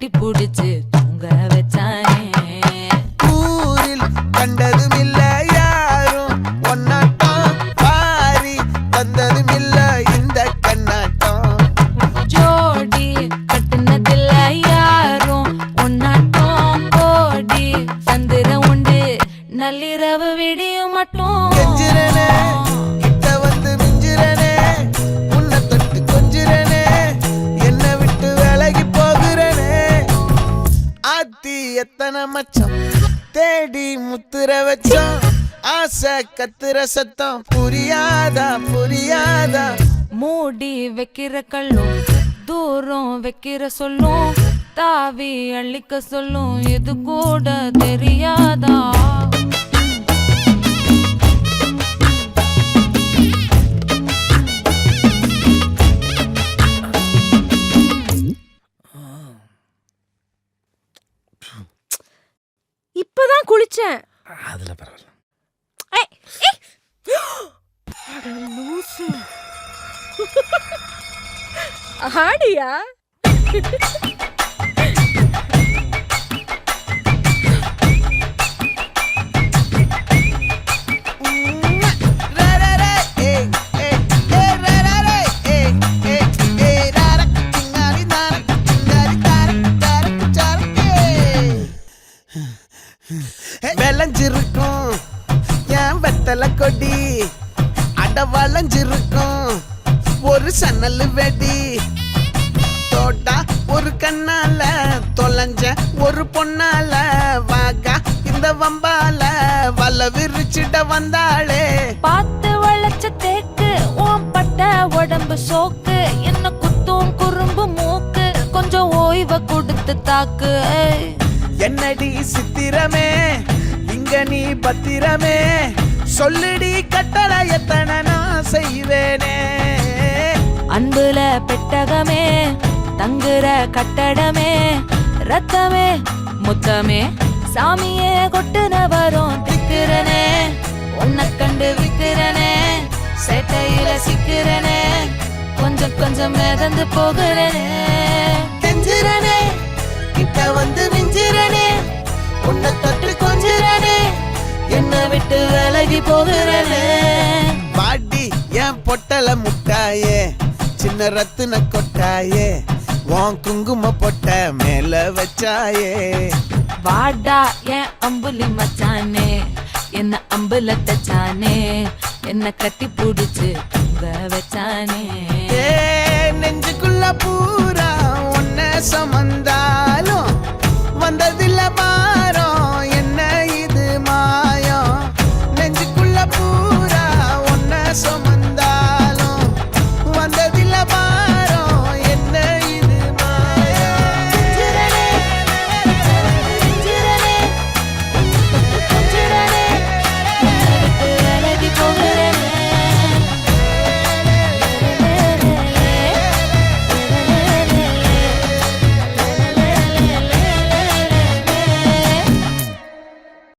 கட்டி புடிச்சு தூங்க வச்சானே. ஊரில் கண்டதும் இல்ல யாரும் ஒன்னாட்டம், பாரி தந்ததும் இல்ல இந்த கண்ணாட்டம். ஜோடி கட்டுனதில்ல யாரும் ஒன்னாட்டம், கோடி தந்திர உண்டு நள்ளிரவு விடியும் மட்டும். கெஞ்சிரனே கிட்ட வந்து மிஞ்சிரனே, உன்னை தொட்டு கொஞ்சிரனே, என்னை விட்டு விலகி போகிறனே. ஆத்தி எத்தனை மச்சம் தேடி முத்துற வச்சோம், ஆசை கத்துற சத்தம் புரியாதா புரியாதா. மூடி வைக்கிற கல்லும் தூரம் வைக்கிற சொல்லும், தாவி அள்ளிக்க சொல்லும் இது கூட தெரியாதா. இப்பதான் குளிச்சேன். அதுல பரவாயில்ல. ஆடியா விளைஞ்சிருக்கும் என் வெத்தலை கொடி, அட வளைஞ்சிருக்கும் ஒரு சன்னல் வெடி. தோட்டா ஒரு கண்ணால தொலைஞ்ச ஒரு பொண்ணால, வாகா இந்த வம்பால வல விரிச்சிட வந்தாளே. பார்த்து வளைச்ச தேக்கு ஓம் பட்ட உடம்பு சோக்கு, என்ன குத்தும் குறும்பு மூக்கு கொஞ்சம் ஓய்வ கொடுத்து தாக்கு. என்னடி சித்திரமே இங்க நீ பத்திரமே, சொல்லுடி கட்டளை எத்தனை நான் செய்வேனே. அன்புல பெட்டகமே தங்குற கட்டடமே, ரத்தமே முத்தமே சாமியே கொட்டுன வரும் திக்கிறனே. உன்னை கண்டு விக்கிறனே, சேட்டையில சிக்கிறனே, கொஞ்சம் கொஞ்சம் மிதந்து போகிறனே. கெஞ்சிரனே கிட்ட வந்து மிஞ்சிரனே, உன்னை தொட்டு கொஞ்சிரனே, என்னை விட்டு விலகி போகிறனே. பாட்டி என் பொட்டல முட்டாயே, சின்ன ரத்தின கொட்டாயே, உன் குங்கும பொட்ட மேல வச்சாயே. வாடா என் அம்புலி மச்சானே, என்ன அம்புல தச்சானே, என்ன கட்டி புடிச்சு தூங்க வச்சானே. நெஞ்சுக்குள்ள